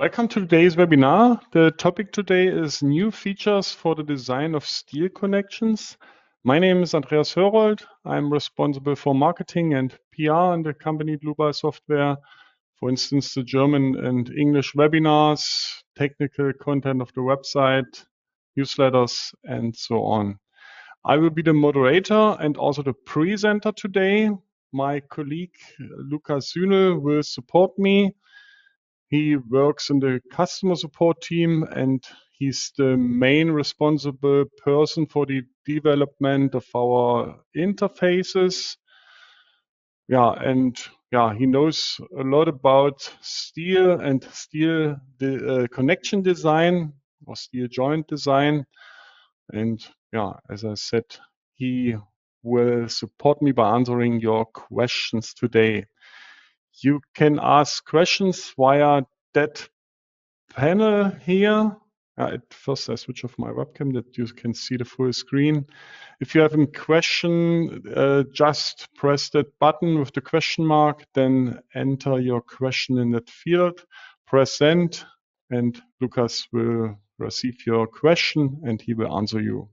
Welcome to today's webinar. The topic today is new features for the design of steel connections. My name is Andreas Hörold. I'm responsible for marketing and PR in the company Dlubal Software. For instance, the German and English webinars, technical content of the website, newsletters, and so on. I will be the moderator and also the presenter today. My colleague Lukas Sühnel will support me. He works in the customer support team and he's the main responsible person for the development of our interfaces. He knows a lot about steel and steel connection design or steel joint design. And as I said, he will support me by answering your questions today. You can ask questions via that panel here. At first, I switch off my webcam that you can see the full screen. If you have a question, just press that button with the question mark, then enter your question in that field, press send, and Lukas will receive your question and he will answer you.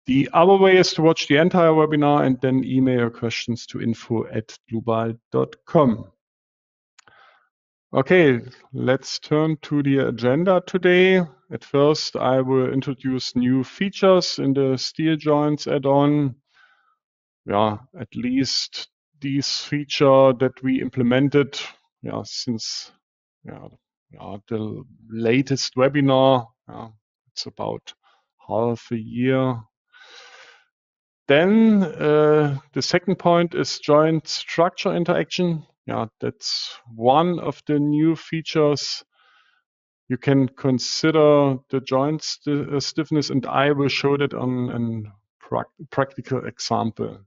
The other way is to watch the entire webinar and then email your questions to info@dlubal.com. Okay, let's turn to the agenda today. At first, I will introduce new features in the steel joints add-on. At least these feature that we implemented since the latest webinar. It's about half a year. Then the second point is joint structure interaction. That's one of the new features. You can consider the joint stiffness, and I will show that on a practical example.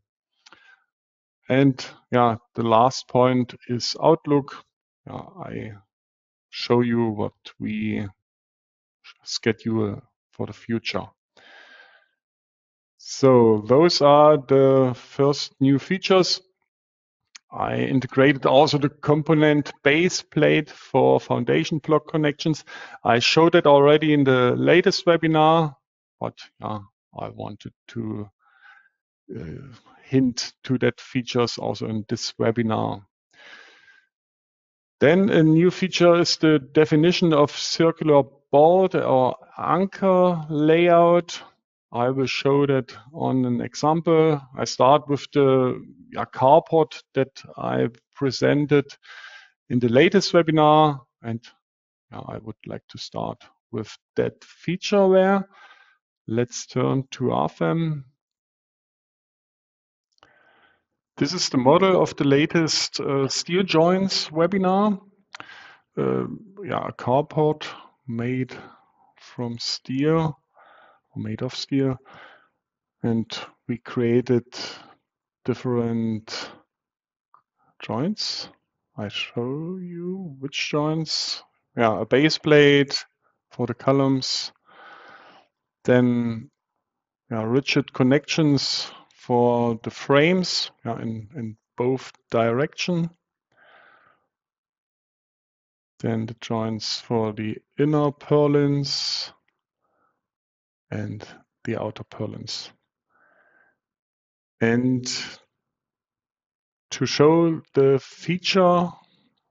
And the last point is Outlook. I show you what we schedule for the future. So those are the first new features. I integrated also the component base plate for foundation block connections. I showed it already in the latest webinar, but I wanted to hint to that features also in this webinar. Then a new feature is the definition of circular board or anchor layout. I will show that on an example. I start with the carport that I presented in the latest webinar, and I would like to start with that feature there. Let's turn to RFEM. This is the model of the latest steel joints webinar. A carport made from steel. Made of steel, and we created different joints. I show you which joints. A base plate for the columns, then rigid connections for the frames in both direction, then the joints for the inner purlins and the outer purlins. And to show the feature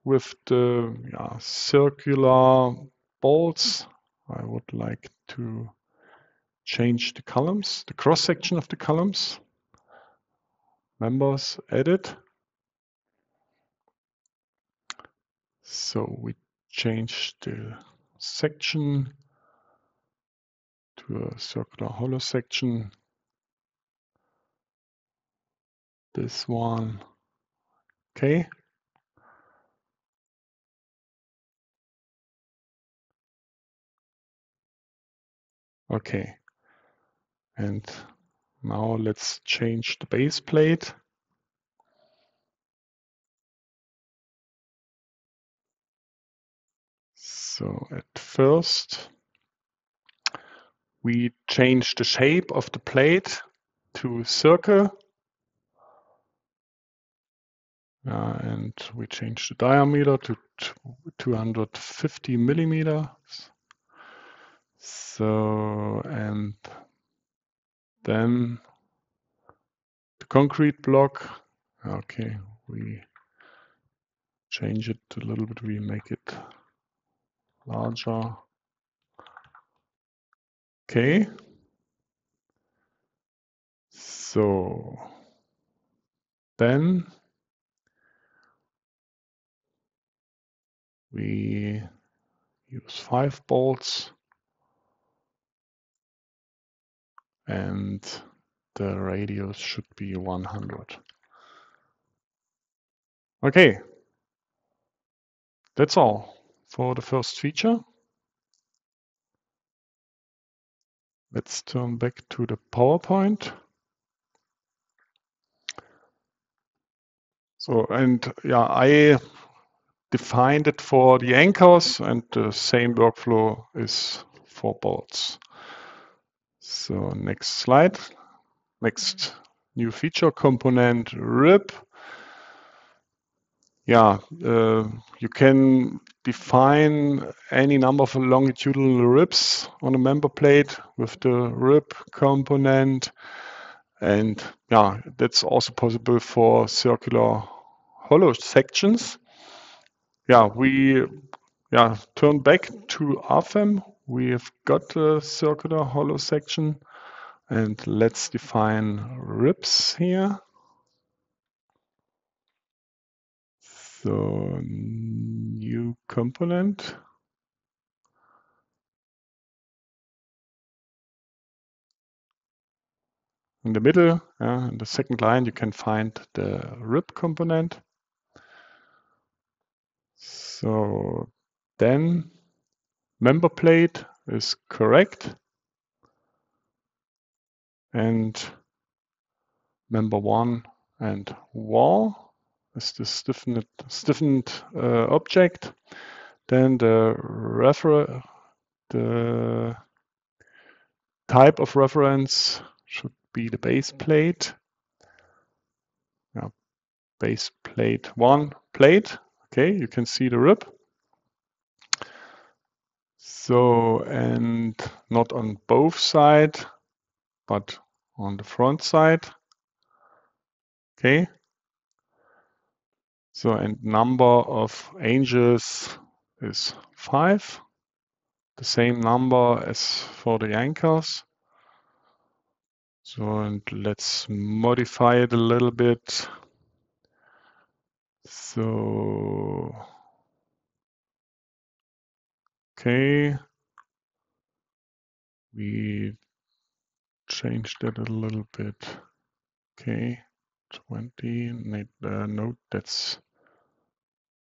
with the circular bolts, I would like to change the columns, the cross section of the columns. Members, edit. So we change the section to a circular hollow section. This one. Okay. Okay. And now let's change the base plate. So at first, we change the shape of the plate to circle. And we change the diameter to 250 millimeters. So, and then the concrete block. Okay, we change it a little bit. We make it larger. Okay. So then we use 5 bolts and the radius should be 100. Okay, that's all for the first feature. Let's turn back to the PowerPoint. So, and yeah, I defined it for the anchors, and the same workflow is for bolts. So next slide. Next new feature component, rib. Yeah, you can define any number of longitudinal ribs on a member plate with the rib component. And yeah, that's also possible for circular hollow sections. Yeah, we turn back to RFEM. We have got a circular hollow section, and let's define ribs here. So new component. In the middle, in the second line, you can find the rib component. So then member plate is correct. And member 1 and wall is the stiffened object. Then the type of reference should be the base plate. Base plate 1 plate. Okay, you can see the rib. So, and not on both sides, but on the front side. Okay. So, and number of angles is 5. The same number as for the anchors. So, and let's modify it a little bit. So, okay, we changed that a little bit. Okay, 20, no, that's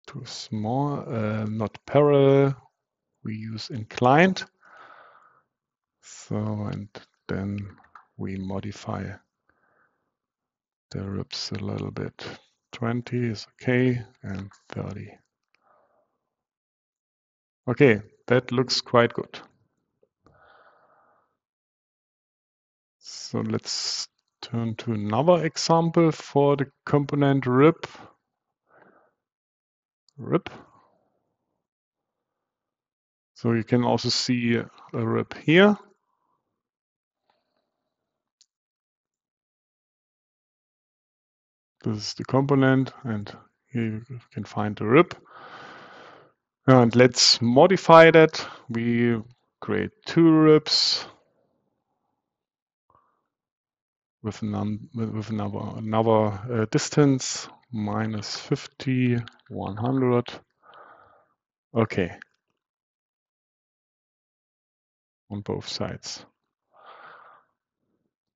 too small. Not parallel, we use inclined. So, and then we modify the ribs a little bit. 20 is okay, and 30. Okay, that looks quite good. So let's turn to another example for the component rib. So you can also see a rib here. This is the component, and here you can find the rib. And let's modify that. We create 2 ribs with another distance, -50, 100. Okay. On both sides.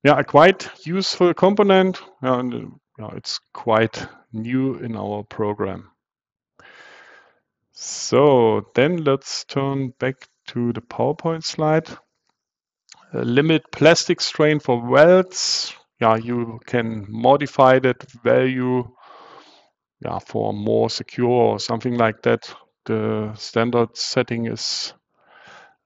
Yeah, a quite useful component, and it's quite new in our program. So then let's turn back to the PowerPoint slide. Limit plastic strain for welds. Yeah, you can modify that value for more secure or something like that. The standard setting is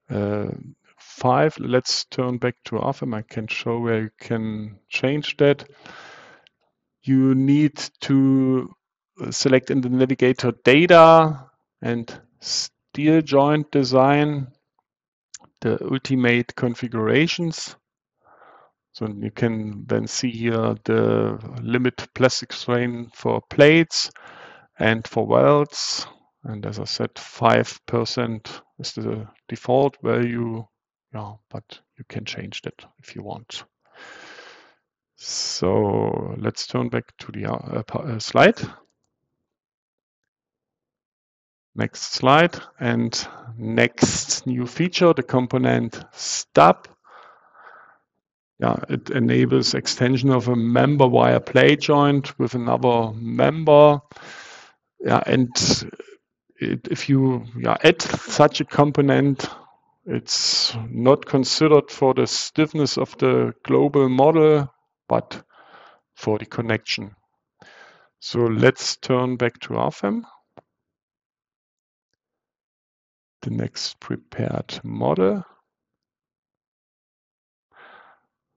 5. Let's turn back to RFEM. I can show where you can change that. You need to select in the navigator data and steel joint design, the ultimate configurations. So you can then see here the limit plastic strain for plates and for welds. And as I said, 5% is the default value. Yeah, but you can change that if you want. So let's turn back to the slide. Next slide, and next new feature, the component stub. Yeah, it enables extension of a member via plate joint with another member. Yeah, and if you add such a component, it's not considered for the stiffness of the global model, but for the connection. So let's turn back to RFEM. The next prepared model.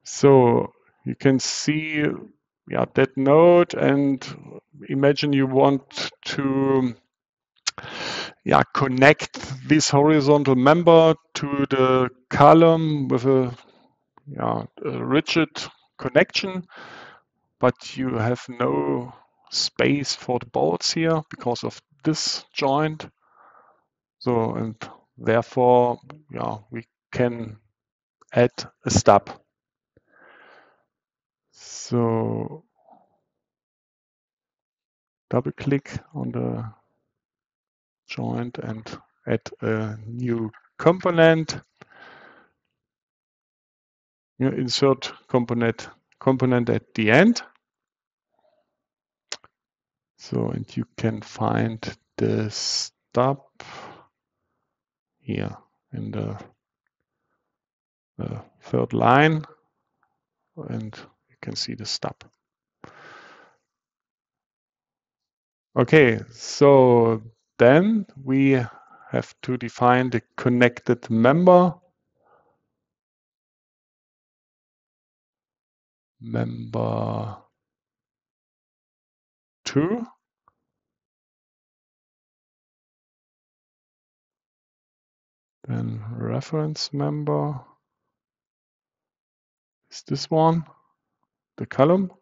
So you can see that node, and imagine you want to connect this horizontal member to the column with a rigid connection, but you have no space for the bolts here because of this joint. So, and therefore, we can add a stub. So double click on the joint and add a new component. You insert component at the end. So, and you can find the stub here in the third line, and you can see the stub. Okay, so then we have to define the connected member. Member 2. Then reference member is this one, the column.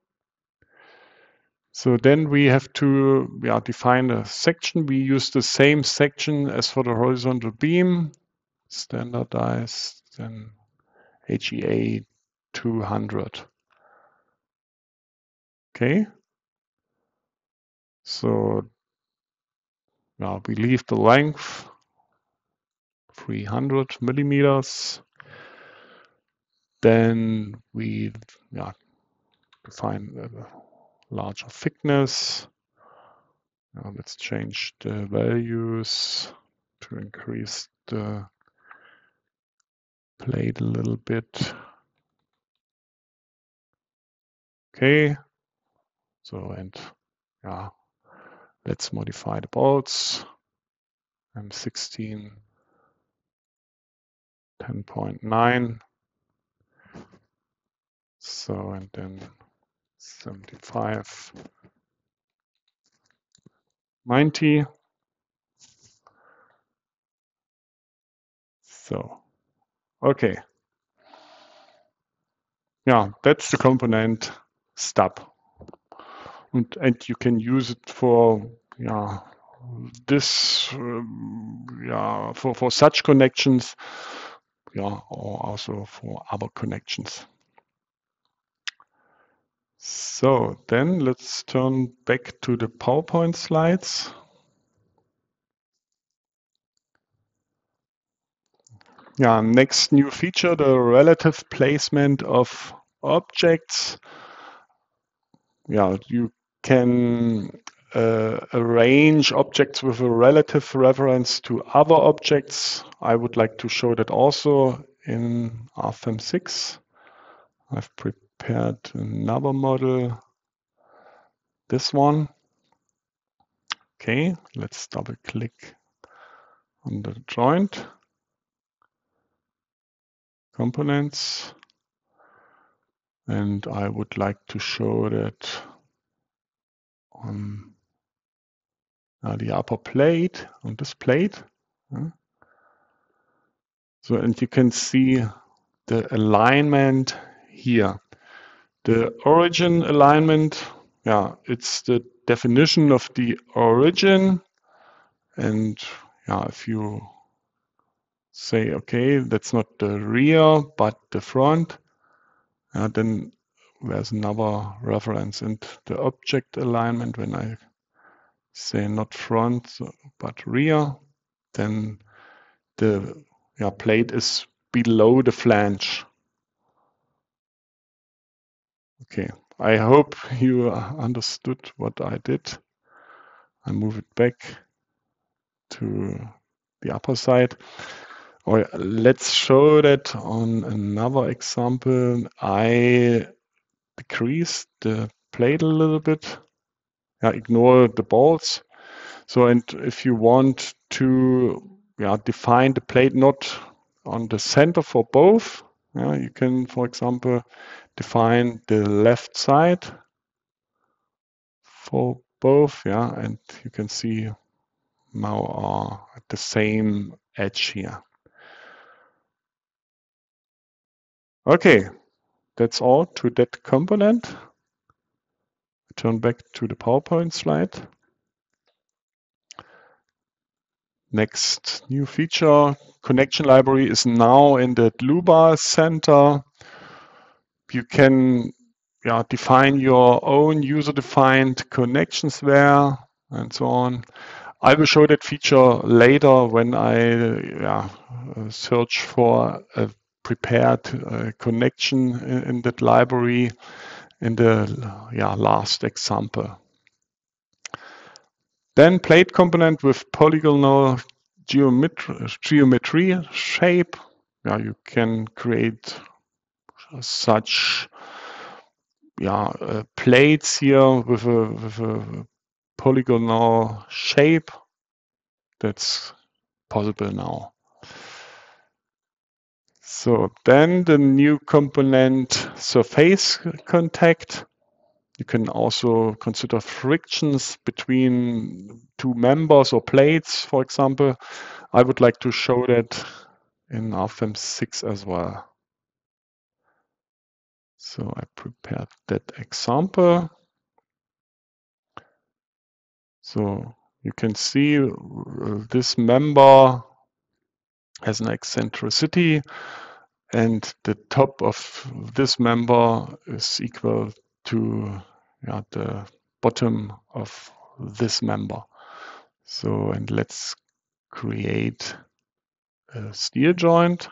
So then we have to define a section. We use the same section as for the horizontal beam, standardized, then HEA 200. Okay. So now we leave the length 300 millimeters. Then we define a larger thickness. Now let's change the values to increase the plate a little bit. Okay. So, and let's modify the bolts. M16 10.9. So, and then 75 90. So, okay. Yeah, that's the component stub. And you can use it for this for such connections, or also for other connections. So then let's turn back to the PowerPoint slides. Next new feature, the relative placement of objects. You can arrange objects with a relative reference to other objects. I would like to show that also in RFEM 6. I've prepared another model, this one. Okay, let's double click on the joint, components, and I would like to show that on the upper plate on this plate. So, and you can see the alignment here. The origin alignment, yeah, it's the definition of the origin. And yeah, if you say, okay, that's not the rear, but the front, then there's another reference. And the object alignment, when I say not front, but rear, then the plate is below the flange. Okay, I hope you understood what I did. I move it back to the upper side. Or let's show that on another example. I decrease the plate a little bit. Ignore the bolts. So, and if you want to define the plate not on the center for both, you can, for example, define the left side for both, and you can see now are at the same edge here. Okay, that's all to that component. Turn back to the PowerPoint slide. Next new feature, connection library is now in the Dlubal Center. You can define your own user-defined connections there and so on. I will show that feature later when I search for a prepared connection in that library in the last example. Then plate component with polygonal geometry shape. You can create such plates here with a polygonal shape. That's possible now. So then the new component surface contact. You can also consider frictions between two members or plates, for example. I would like to show that in RFEM 6 as well. So I prepared that example. So you can see this member has an eccentricity, and the top of this member is equal to the bottom of this member. So, and let's create a steel joint.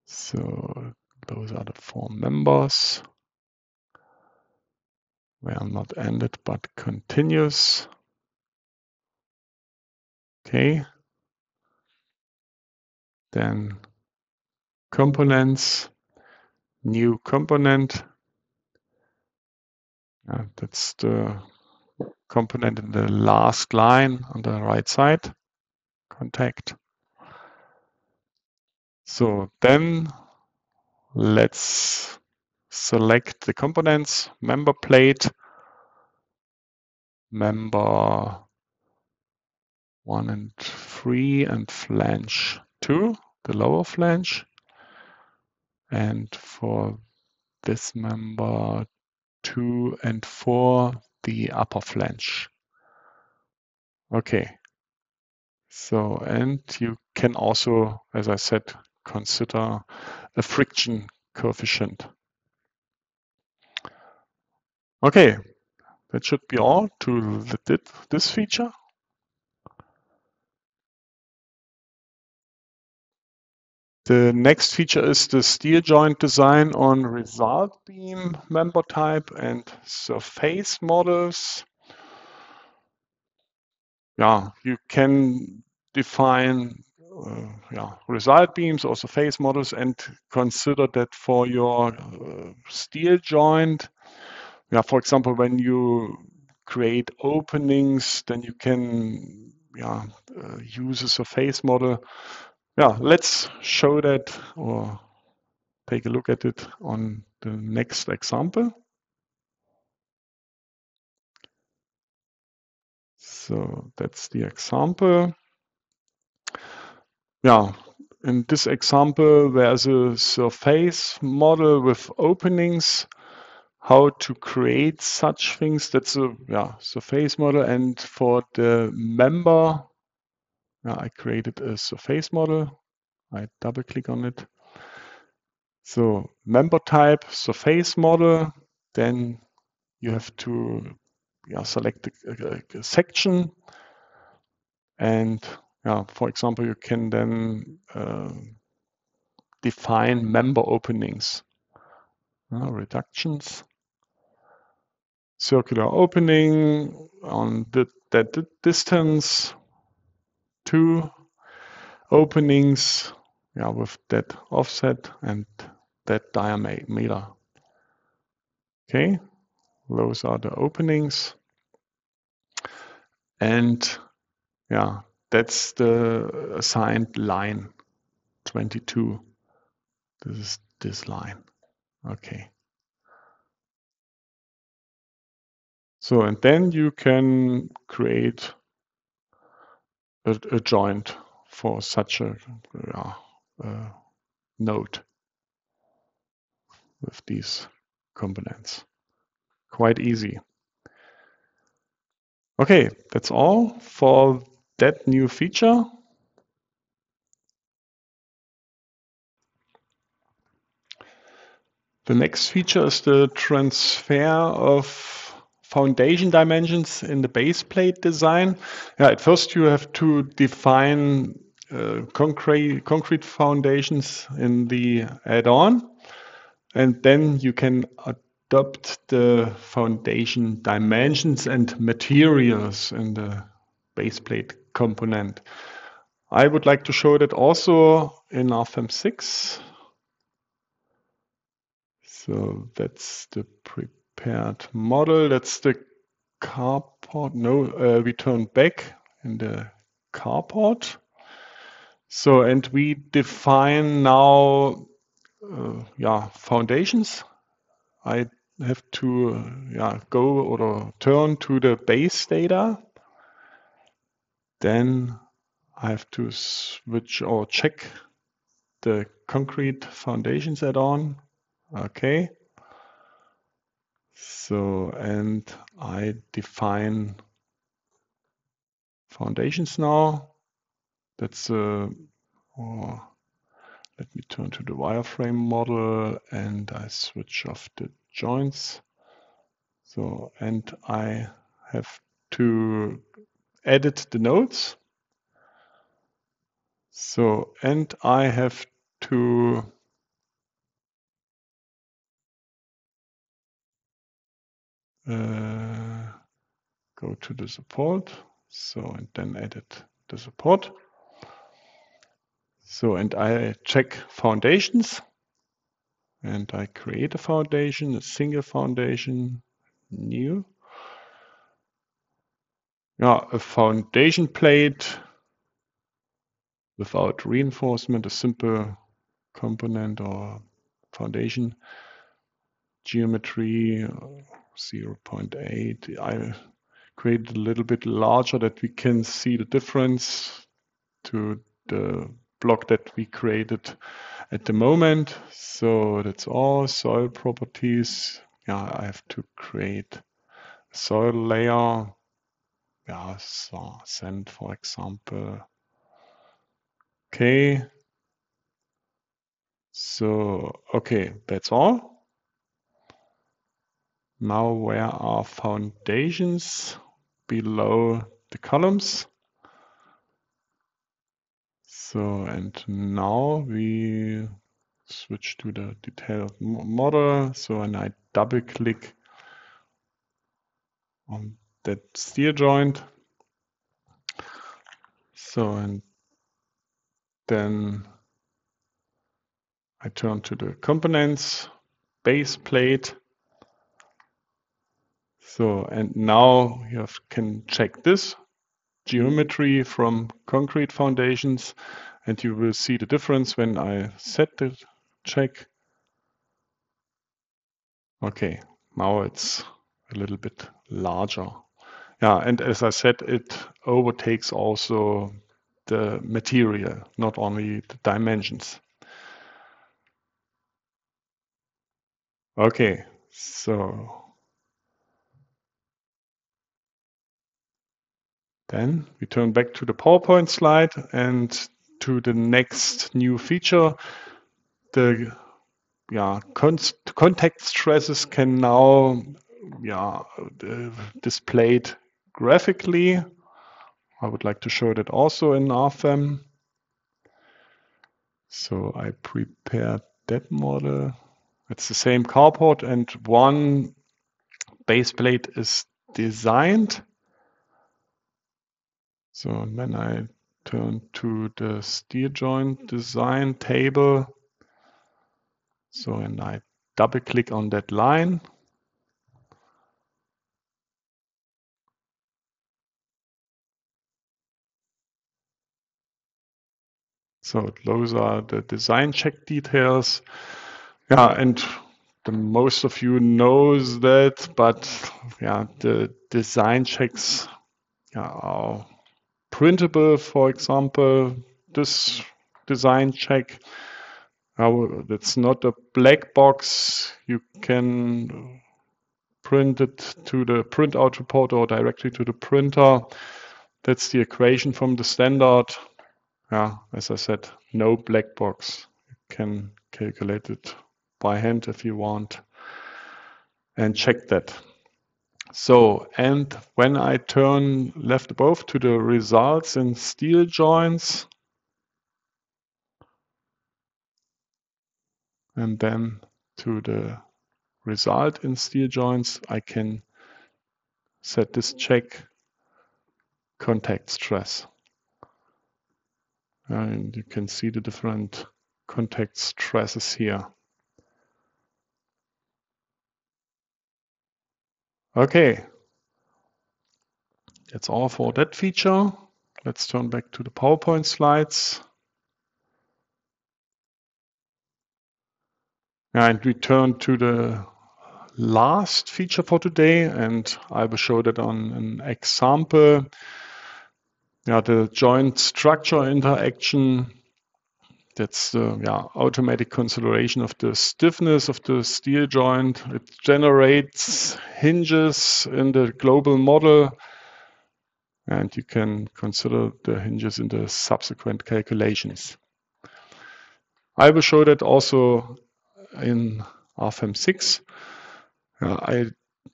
So those are the four members. They are not ended but continuous. Okay. Then components, new component. That's the component in the last line on the right side, contact. So then let's select the components, member plate, member 1 and 3 and flange 2, the lower flange. And for this member 2 and 4, the upper flange. Okay. So, and you can also, as I said, consider a friction coefficient. Okay, that should be all to this feature. The next feature is the steel joint design on result beam member type and surface models. You can define result beams or surface models and consider that for your steel joint. For example, when you create openings, then you can use a surface model. Let's show that or take a look at it on the next example. So that's the example. Yeah, in this example, there's a surface model with openings. How to create such things? That's a surface model, and for the member, I created a surface model. I double click on it. So member type, surface model. Then you have to select a section, and for example, you can then define member openings, reductions, circular opening on that distance, 2 openings with that offset and that diameter. Okay, those are the openings, and that's the assigned line 22. This is this line. Okay. So, and then you can create a joint for such a node with these components. Quite easy. Okay, that's all for that new feature. The next feature is the transfer of foundation dimensions in the base plate design. At first you have to define concrete foundations in the add-on, and then you can adopt the foundation dimensions and materials in the base plate component. I would like to show that also in RFEM 6. So that's the prepared model. That's the carport. No, we turn back in the carport. So, and we define now, foundations. I have to, go or turn to the base data. Then I have to switch or check the concrete foundations add-on. Okay. So, and I define foundations now. That's let me turn to the wireframe model and I switch off the joints. So, and I have to edit the nodes. So, and I have to go to the support. So, and then edit the support. So, and I check foundations. And I create a foundation, a single foundation, new. A foundation plate without reinforcement, a simple component or foundation. Geometry 0.8. I create a little bit larger that we can see the difference to the block that we created at the moment. So that's all. Soil properties. I have to create a soil layer. Sand, for example. Okay. So, okay, that's all. Now, where are foundations below the columns? So, and now we switch to the detailed model. So, and I double click on that steel joint. So, and then I turn to the components, base plate. So, and now you can check this geometry from concrete foundations, and you will see the difference when I set the check. Okay, now it's a little bit larger. Yeah, and as I said, it overtakes also the material, not only the dimensions. Okay, so then we turn back to the PowerPoint slide and to the next new feature. The contact stresses can now displayed graphically. I would like to show that also in RFEM. So I prepared that model. It's the same carport and one base plate is designed. So then I turn to the steel joint design table. So, and I double click on that line. So those are the design check details. Yeah, and most of you knows that, but yeah, the design checks are printable. For example, this design check, that's not a black box. You can print it to the printout report or directly to the printer. That's the equation from the standard. Yeah, as I said, no black box. You can calculate it by hand if you want and check that. So, and when I turn left above to the results in steel joints, and then to the result in steel joints, I can set this check contact stress. And you can see the different contact stresses here. Okay, that's all for that feature. Let's turn back to the PowerPoint slides. And we turn to the last feature for today, and I will show that on an example. Yeah, the joint structure interaction. That's the automatic consideration of the stiffness of the steel joint. It generates hinges in the global model, and you can consider the hinges in the subsequent calculations. I will show that also in RFEM 6. I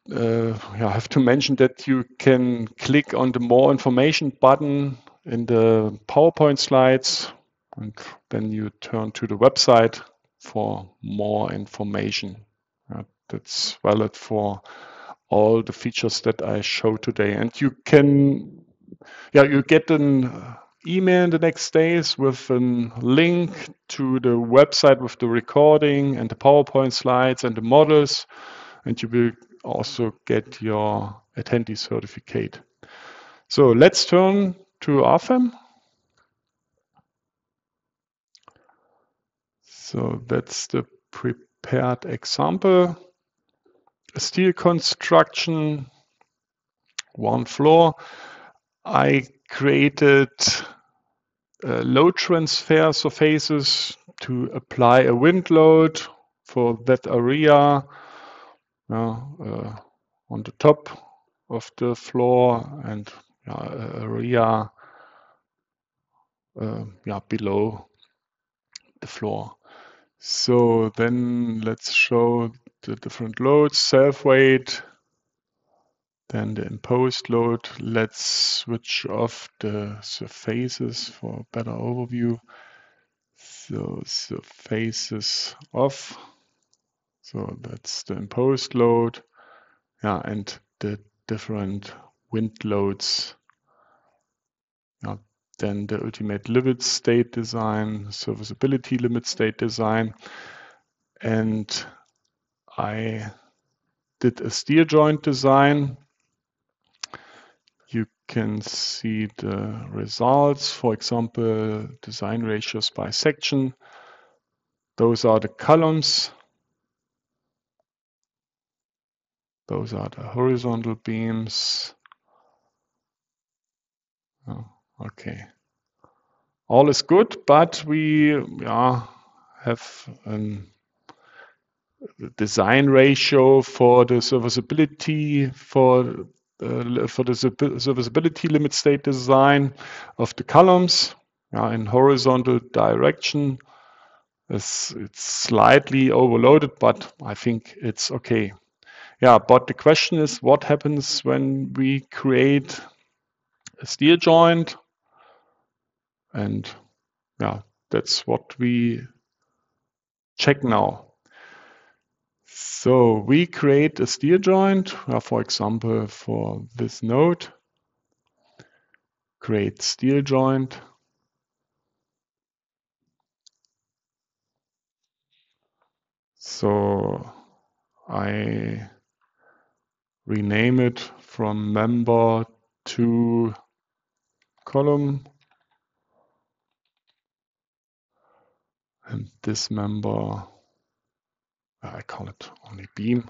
have to mention that you can click on the More Information button in the PowerPoint slides, and then you turn to the website for more information. That's valid for all the features that I show today. And you can, you get an email in the next days with a link to the website with the recording and the PowerPoint slides and the models, and you will also get your attendee certificate. So let's turn to RFEM. So that's the prepared example. A steel construction, one floor. I created load transfer surfaces to apply a wind load for that area on the top of the floor and area below the floor. So then let's show the different loads, self-weight, then the imposed load. Let's switch off the surfaces for a better overview. So surfaces off. So that's the imposed load. And the different wind loads. Then the ultimate limit state design, serviceability limit state design. And I did a steel joint design. You can see the results, for example, design ratios by section. Those are the columns. Those are the horizontal beams. Oh, okay. All is good, but we have a design ratio for the serviceability for the serviceability limit state design of the columns in horizontal direction. It's slightly overloaded, but I think it's okay. Yeah, but the question is, what happens when we create a steel joint? And yeah, that's what we check now. So we create a steel joint, for example, for this node, create steel joint. So I rename it from member to column. And this member, I call it only beam.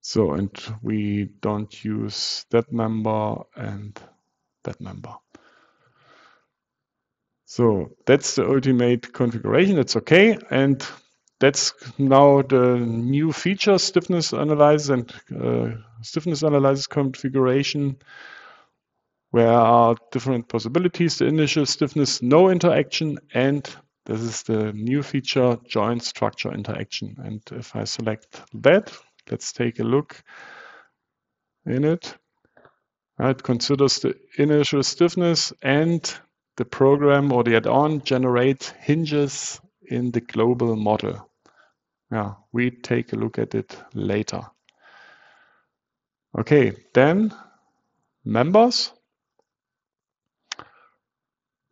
So, and we don't use that member and that member. So that's the ultimate configuration. It's okay. And that's now the new feature stiffness analysis and stiffness analysis configuration, where are different possibilities. The initial stiffness, no interaction, and this is the new feature, joint structure interaction. And if I select that, let's take a look in it. It considers the initial stiffness, and the program or the add-on generates hinges in the global model. Yeah, we take a look at it later. Okay, then members.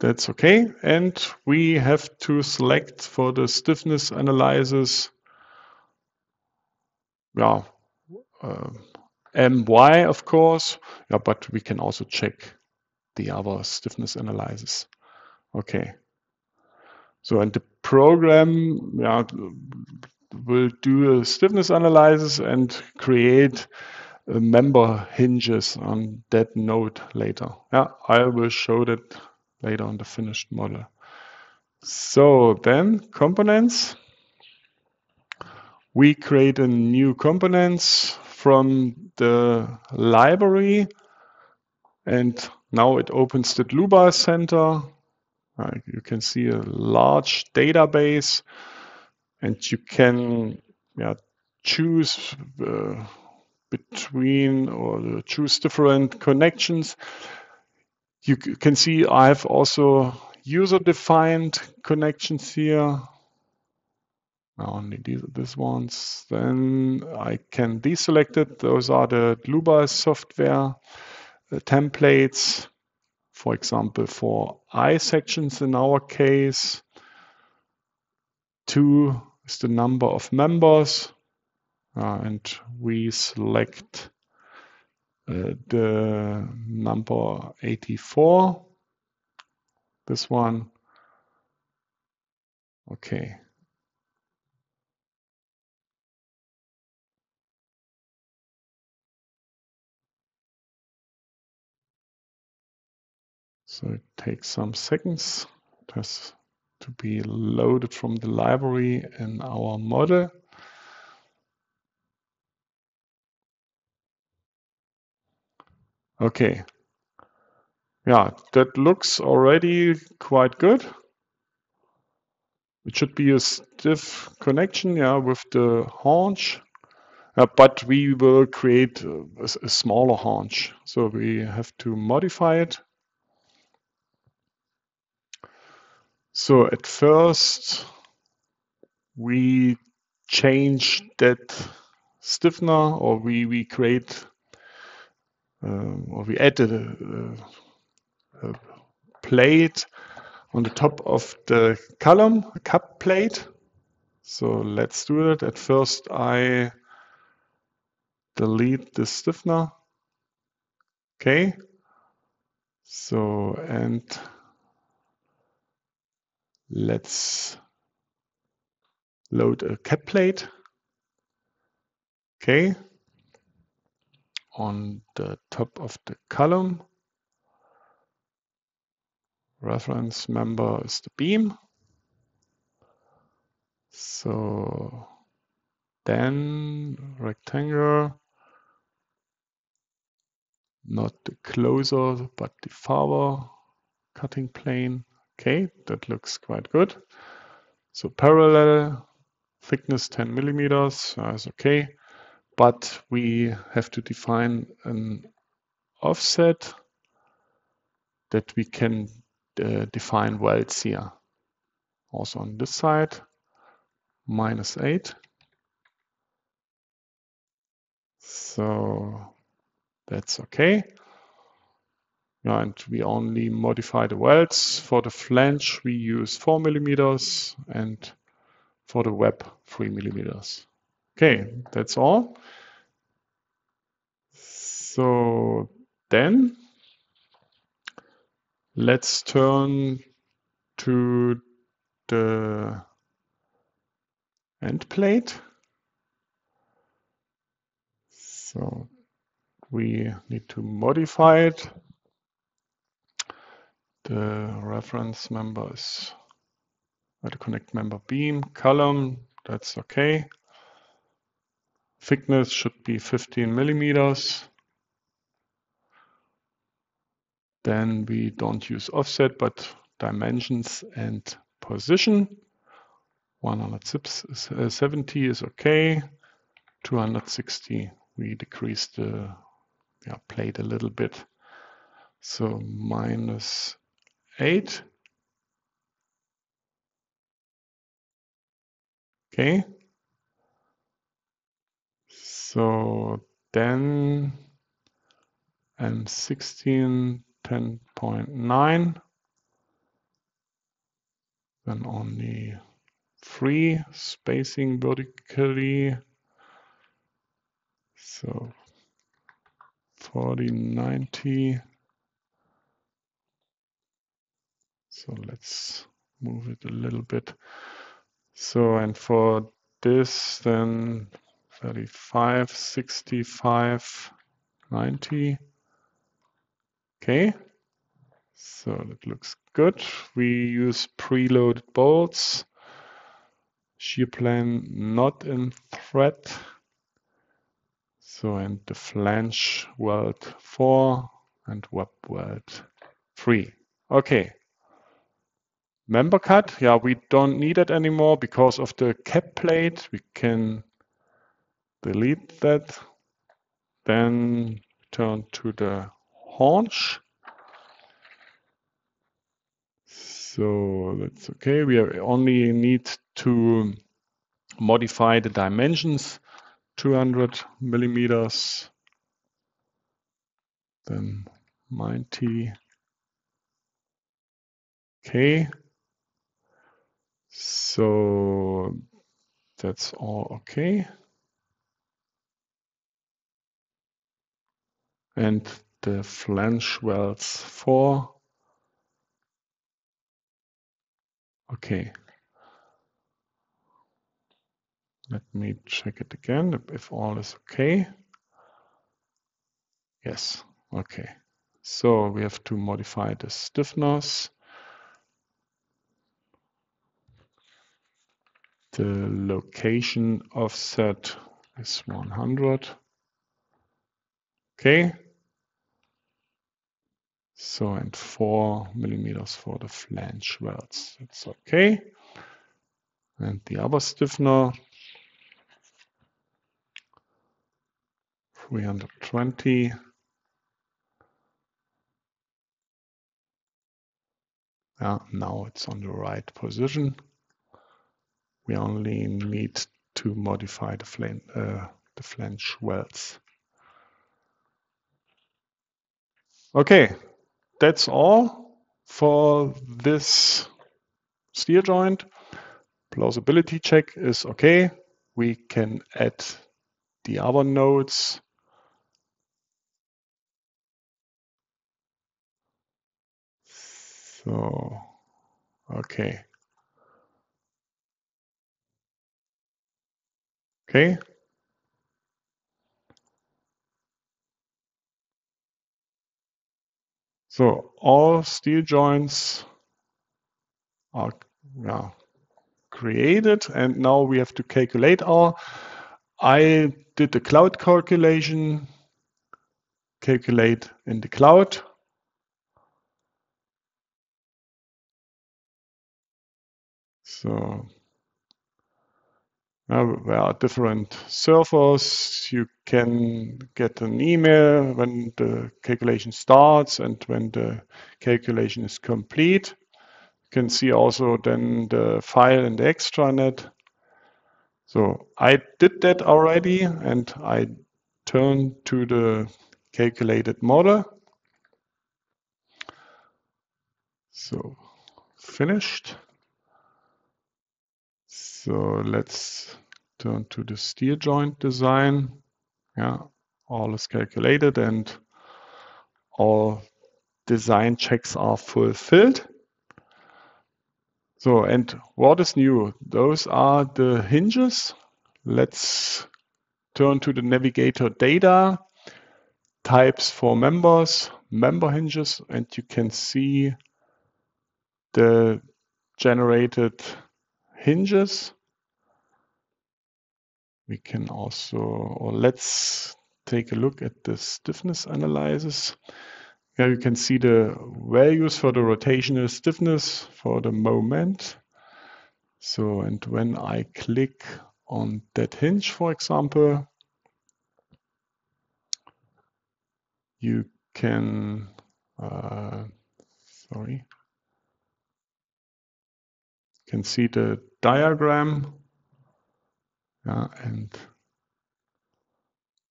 That's okay. And we have to select for the stiffness analysis, MY, of course. Yeah, but we can also check the other stiffness analysis. Okay. So, and the program will do a stiffness analysis and create member hinges on that node later. Yeah, I will show that later on the finished model. So then components. We create a new components from the library, and now it opens the Dlubal Center. You can see a large database, and you can choose between or choose different connections. You can see I have also user-defined connections here. Only these ones. Then I can deselect it. Those are the Dlubal Software templates, for example, for I sections in our case. 2 is the number of members, and we select the number 84, this one. Okay. So it takes some seconds. It has to be loaded from the library in our model. Okay. Yeah, that looks already quite good. It should be a stiff connection, with the haunch. But we will create a smaller haunch. So we have to modify it. So at first, we change that stiffener, or we create or we add a plate on the top of the column, a cup plate. So let's do it. At first, I delete the stiffener. Okay. So, and let's load a cap plate. Okay. On the top of the column, reference member is the beam. So then rectangle, not the closer, but the farther cutting plane. Okay, that looks quite good. So parallel, thickness 10 millimeters, is okay. But we have to define an offset that we can define welds here. Also on this side, -8. So that's okay. Yeah, and we only modify the welds. For the flange, we use 4 millimeters, and for the web, 3 millimeters. Okay, that's all. So then let's turn to the end plate. So we need to modify it. The reference member is the connect member beam column. That's okay. Thickness should be 15 millimeters. Then we don't use offset, but dimensions and position. 170 is okay. 260, we decrease the plate a little bit. So -8. Okay. So then M16, 10.9. Then only 3 spacing vertically. So 40, 90. So let's move it a little bit. So, and for this then 35, 65, 90. Okay. So that looks good. We use preloaded bolts. Shear plane not in thread. So, and the flange weld 4 and web weld 3. Okay. Member cut, yeah, we don't need it anymore because of the cap plate. We can delete that. Then turn to the haunch. So that's okay. We only need to modify the dimensions, 200 millimeters, then 90. Okay. So that's all okay. And the flange welds 4. Okay. Let me check it again if all is okay. Yes, okay. So we have to modify the stiffness. The location offset is 100. Okay. So, and 4 millimeters for the flange welds. It's okay. And the other stiffener, 320. Now it's on the right position. We only need to modify the flange welds. Okay, that's all for this steer joint. Plausibility check is okay. We can add the other nodes. So, okay. Okay. So all steel joints are created, and now we have to calculate I did the cloud calculation, calculate in the cloud. So there are different servers. You can get an email when the calculation starts and when the calculation is complete. You can see also then the file in the extranet. So I did that already, and I turned to the calculated model. So finished. So let's turn to the steel joint design. Yeah, all is calculated and all design checks are fulfilled. So, and what is new? Those are the hinges. Let's turn to the navigator data, types for members, member hinges, and you can see the generated hinges. We can also, or let's take a look at the stiffness analysis. Here you can see the values for the rotational stiffness for the moment. So, and when I click on that hinge, for example, you can, can see the diagram. Yeah, and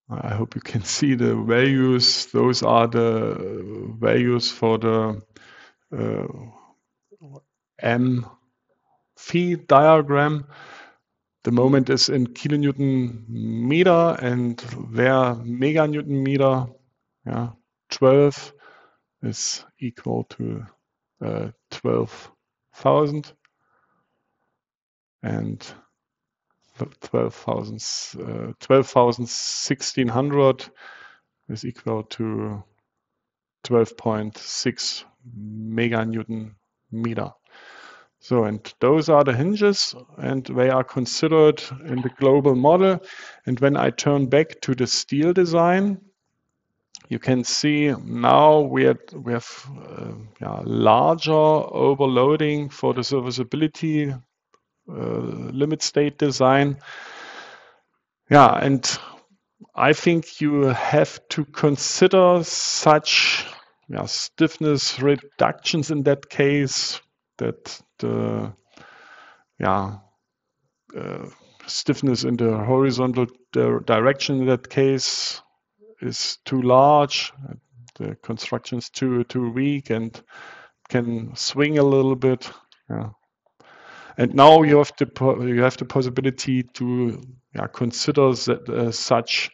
I hope you can see the values. Those are the values for the M phi diagram. The moment is in kilonewton meter, and where meganewton meter, 12 is equal to 12,000, and 12,1600 is equal to 12.6 meganewton meter. So, and those are the hinges, and they are considered in the global model. And when I turn back to the steel design, you can see now we have larger overloading for the serviceability limit state design. Yeah, and I think you have to consider such stiffness reductions in that case, that the stiffness in the horizontal direction in that case is too large, the construction is too weak and can swing a little bit. Yeah. And now you have the possibility to consider that, such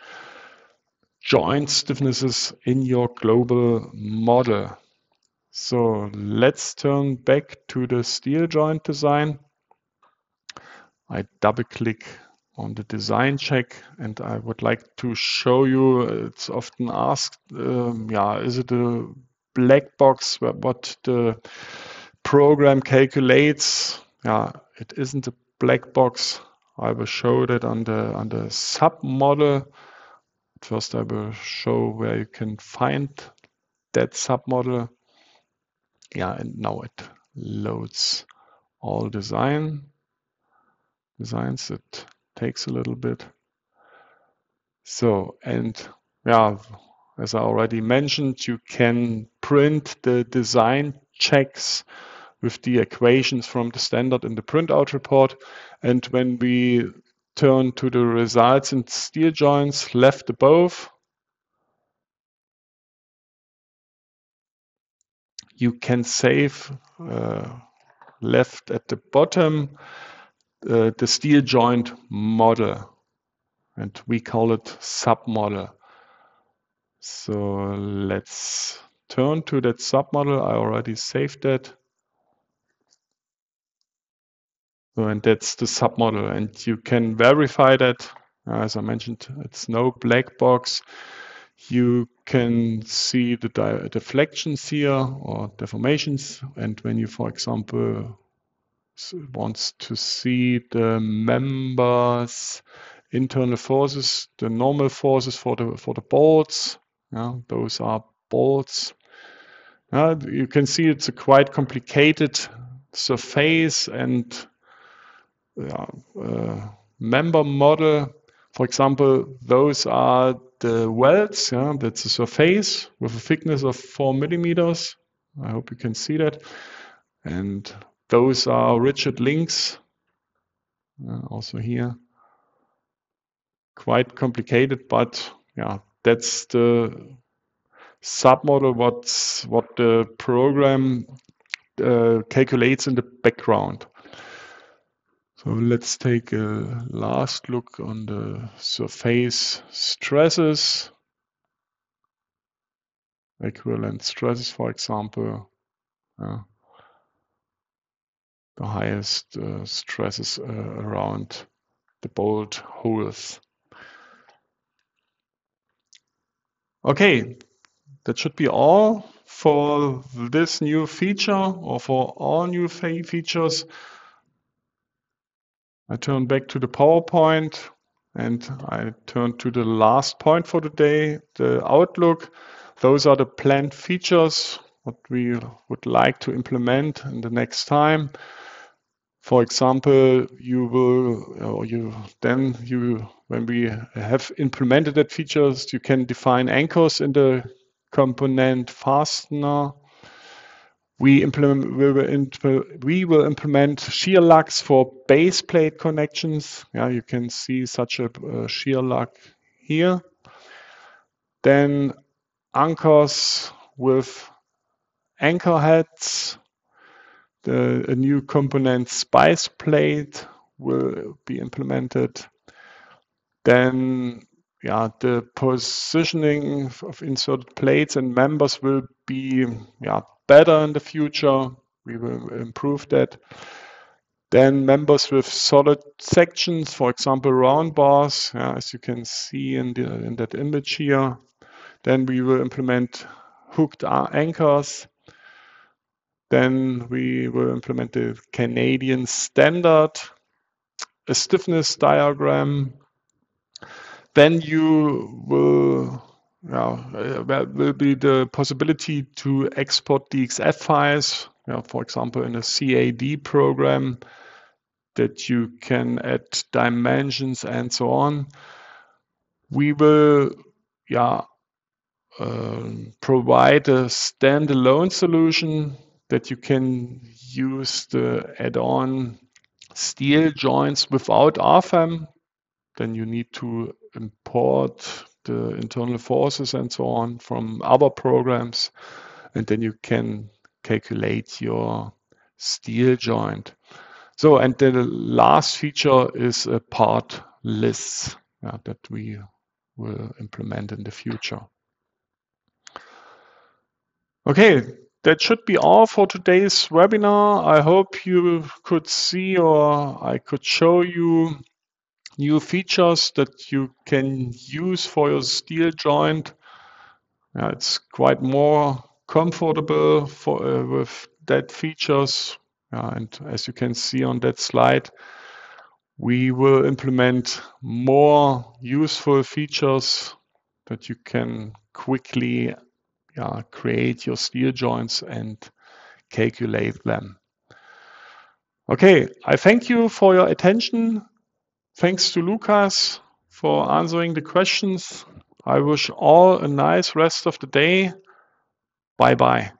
joint stiffnesses in your global model. So let's turn back to the steel joint design. I double click on the design check, and I would like to show you, it's often asked, is it a black box what the program calculates? Yeah, it isn't a black box. I will show that on the sub model. First, I will show where you can find that sub model. Yeah, and now it loads all designs. It takes a little bit. So, and as I already mentioned, you can print the design checks with the equations from the standard in the printout report. And when we turn to the results in steel joints left above, you can save left at the bottom the steel joint model, and we call it submodel. So let's turn to that submodel. I already saved that. So, and that's the submodel, and you can verify that As I mentioned, it's no black box. You can see the deflections here or deformations, and when you, for example, wants to see the members' internal forces, the normal forces for the bolts, those are bolts. You can see it's a quite complicated surface and member model. For example, those are the welds. That's a surface with a thickness of 4 millimeters. I hope you can see that. And those are rigid links. Also here, quite complicated, but that's the submodel. What the program calculates in the background. So let's take a last look on the surface stresses, equivalent stresses, for example. The highest stresses around the bolt holes. Okay, that should be all for this new feature, or for all new features. I turn back to the PowerPoint and I turn to the last point for the day, the outlook. Those are the planned features, what we would like to implement in the next time. For example, when we have implemented that features, you can define anchors in the component fastener. We will implement shear lugs for base plate connections. You can see such a shear lug here. Then anchors with anchor heads. A new component spice plate will be implemented. Then the positioning of inserted plates and members will be better in the future. We will improve that. Then members with solid sections, for example, round bars, as you can see in that image here. Then we will implement hooked anchors. Then we will implement the Canadian standard, a stiffness diagram. Then you will be the possibility to export DXF files, for example, in a CAD program, that you can add dimensions and so on. We will provide a standalone solution that you can use the add-on steel joints without RFEM. Then you need to import the internal forces and so on from other programs, and then you can calculate your steel joint. So, and the last feature is a part list that we will implement in the future. Okay, that should be all for today's webinar. I hope you could see, or I could show you, new features that you can use for your steel joint. It's quite more comfortable with that features. And as you can see on that slide, we will implement more useful features that you can quickly create your steel joints and calculate them. Okay, I thank you for your attention. Thanks to Lucas for answering the questions. I wish all a nice rest of the day. Bye-bye.